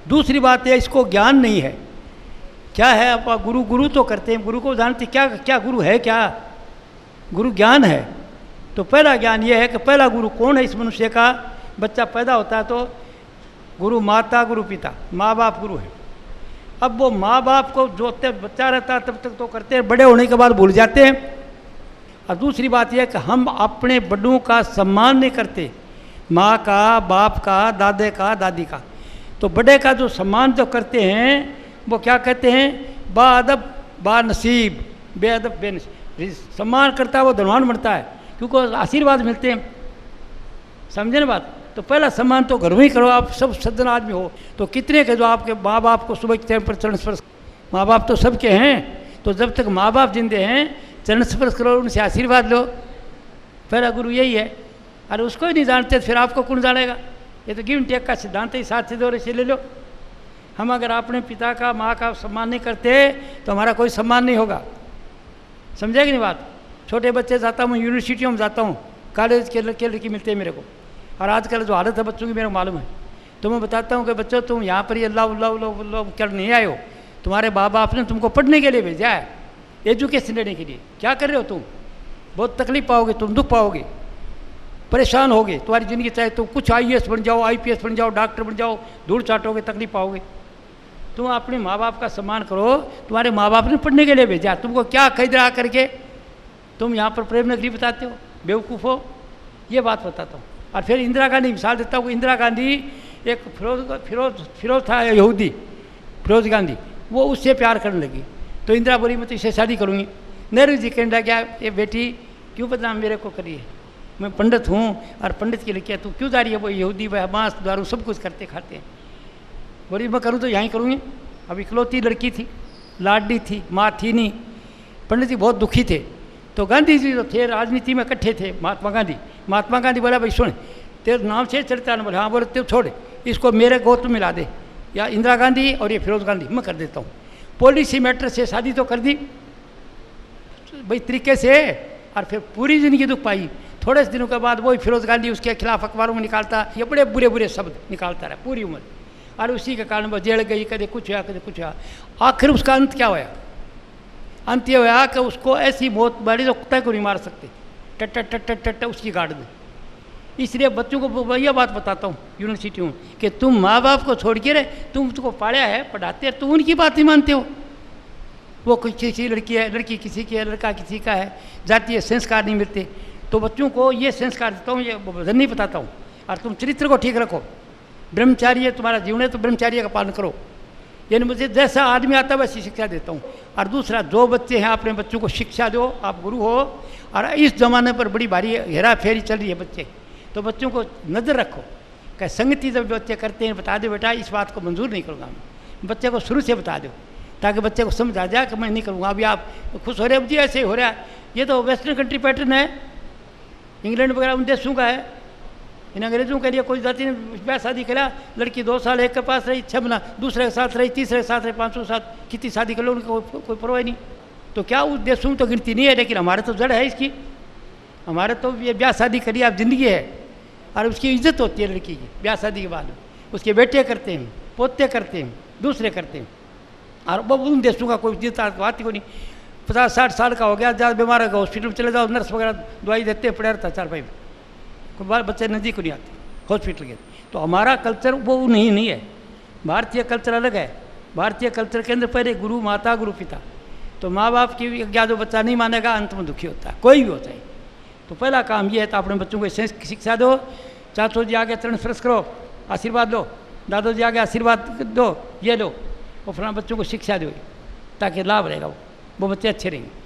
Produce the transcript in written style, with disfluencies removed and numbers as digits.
दूसरी बात है, इसको ज्ञान नहीं है। क्या है, आप गुरु गुरु तो करते हैं, गुरु को जानते क्या क्या गुरु है, क्या गुरु ज्ञान है। तो पहला ज्ञान ये है कि पहला गुरु कौन है इस मनुष्य का। बच्चा पैदा होता है तो गुरु माता गुरु पिता, माँ बाप गुरु है। अब वो माँ बाप को जो तब बच्चा रहता है तब तक तो करते हैं, बड़े होने के बाद भूल जाते हैं। और दूसरी बात यह है कि हम अपने बड़ों का सम्मान नहीं करते, माँ का, बाप का, दादे का, दादी का। तो बड़े का जो सम्मान जो करते हैं वो क्या कहते हैं, बाअदब बानसीब, बेअदब बेनसीब। सम्मान करता है वो धनवान बनता है, क्योंकि आशीर्वाद मिलते हैं। समझे ना बात। तो पहला सम्मान तो घर में ही करो। आप सब सज्जन आदमी हो तो कितने के जो आपके माँ बाप को सुबह के टाइम पर चरण स्पर्श, माँ बाप तो सबके हैं, तो जब तक माँ बाप जिंदे हैं चरण स्पर्श करो, उनसे आशीर्वाद लो। पहला गुरु यही है। अरे उसको ही नहीं जानते फिर आपको कौन जानेगा। ये तो गिव एंड टेक का सिद्धांत ही साथ दौरे से ले लो। हम अगर अपने पिता का, माँ का सम्मान नहीं करते तो हमारा कोई सम्मान नहीं होगा। समझेगी नहीं बात। छोटे बच्चे जाता हूँ, यूनिवर्सिटियों में जाता हूँ, कॉलेज के लड़की मिलते हैं मेरे को। और आजकल जो हालत है बच्चों की मेरे को मालूम है। तो मैं बताता हूँ कि बच्चों तुम यहाँ पर ही अल्लाह कर नहीं आए हो, तुम्हारे माँ बाप ने तुमको पढ़ने के लिए भेजा है, एजुकेशन लेने के लिए। क्या कर रहे हो तुम, बहुत तकलीफ पाओगे, तुम दुख पाओगे, परेशान होगे। तुम्हारी ज़िंदगी चाहे तुम कुछ IAS बन जाओ, IPS बन जाओ, डॉक्टर बन जाओ, धूल चाटोगे, तकलीफ पाओगे। तुम अपने माँ बाप का सम्मान करो। तुम्हारे माँ बाप ने पढ़ने के लिए भेजा, तुमको क्या खरीदा करके तुम यहाँ पर प्रेम नगरी बताते हो, बेवकूफ़ हो। ये बात बताता हूँ। और फिर इंदिरा गांधी मिसाल देता हूँ। इंदिरा गांधी एक फिरोज था यहूदी, फिरोज गांधी, वो उससे प्यार करने लगी। तो इंदिरा बोली मैं तो इससे शादी करूँगी। नेहरू जी कहने क्या, ये बेटी क्यों बदनाम मेरे को करी है, मैं पंडित हूँ और पंडित की लड़की है, तू क्यों जा रही है। वो यहूदी वह मांस दारू सब कुछ करते खाते हैं। बोली मैं करूँ तो यहीं करूँगी। अब इकलौती लड़की थी, लाडली थी, माँ थी नहीं। पंडित जी बहुत दुखी थे। तो गांधी जी जो थे राजनीति में इकट्ठे थे, महात्मा गांधी बोला भाई सुन, तेरे नाम से चलता ना। बोले हाँ। बोले तू छोड़, इसको मेरे गोत्र में मिला दे, या इंदिरा गांधी और ये फिरोज गांधी मैं कर देता हूँ। पॉलिसी मैटर से शादी तो कर दी भाई तरीके से, और फिर पूरी जिंदगी दुख पाई। थोड़े से दिनों के बाद वही फिरोज गांधी उसके खिलाफ अखबारों में निकालता, ये बड़े बुरे बुरे शब्द निकालता रहा पूरी उम्र। और उसी के कारण वो जेल गई, कदे कुछ हुआ कदे कुछ हुआ। आखिर उसका अंत क्या हुआ, अंत ये हुआ कि उसको ऐसी मौत मारी जो कुत्ते को नहीं मार सकते, टट टट टट टट टट उसकी गाड़ में। इसलिए बच्चों को यह बात बताता हूँ यूनिवर्सिटी में कि तुम माँ बाप को छोड़ के रहे, तुम उसको पाया है, पढ़ाते हैं, तुम उनकी बात नहीं मानते हो। वो किसी लड़की है, लड़की किसी की है, लड़का किसी का है, जातीय संस्कार नहीं मिलते। तो बच्चों को ये संस्कार देता हूँ, ये वजन नहीं बताता हूँ। और तुम चरित्र को ठीक रखो। ब्रह्मचार्य तुम्हारा जीवन है तो ब्रह्मचार्य का पालन करो। यानी मुझे जैसा आदमी आता है वैसी शिक्षा देता हूँ। और दूसरा, जो बच्चे हैं अपने बच्चों को शिक्षा दो, आप गुरु हो। और इस ज़माने पर बड़ी भारी हेरा फेरी चल रही है बच्चे, तो बच्चों को नज़र रखो कि संगति जब बच्चे करते हैं बता दो बेटा इस बात को मंजूर नहीं करूँगा मैं। बच्चे को शुरू से बता दो ताकि बच्चे को समझ आ जाए कि मैं नहीं करूँगा। अभी आप खुश हो रहे हो जी, ऐसे ही हो रहा है। ये तो वेस्टर्न कंट्री पैटर्न है, इंग्लैंड वगैरह उन देशों का है। इन अंग्रेजों के लिए कोई जाति ने ब्याह शादी करा, लड़की 2 साल एक के पास रही, 6 महीना दूसरे के साथ रही, तीसरे के साथ रही, 500 साथ कितनी शादी कर लो, उनको कोई परवाह नहीं। तो क्या उस देशों में तो गिनती नहीं है, लेकिन हमारे तो जड़ है इसकी। हमारे तो ये ब्याह शादी करी आप ज़िंदगी है, और उसकी इज्जत होती है लड़की की ब्याह शादी के बाद। उसके बेटे करते हैं, पोते करते हैं, दूसरे करते हैं। और वो उन देशों का कोई इज्जत बात ही को नहीं। 50-60 साल का हो गया, ज़्यादा बीमार है, हॉस्पिटल में चले जाओ, नर्स वगैरह दवाई देते हैं, पड़ा रहता 4 भाई, कोई बाल बच्चे नज़दीक को नहीं आते हॉस्पिटल के। तो हमारा कल्चर वो नहीं है। भारतीय कल्चर अलग है। भारतीय कल्चर के अंदर पहले गुरु माता गुरु पिता। तो माँ बाप की आज्ञा जो बच्चा नहीं मानेगा अंत में दुखी होता है, कोई भी होता है। तो पहला काम ये है, तो अपने बच्चों को शिक्षा दो। चाचो जी आगे चरण स्पर्श करो, आशीर्वाद लो, दादो जी आगे आशीर्वाद दो, ये लो, और फिर बच्चों को शिक्षा दो ताकि लाभ रहेगा, वो बच्चे अच्छे रहेंगे।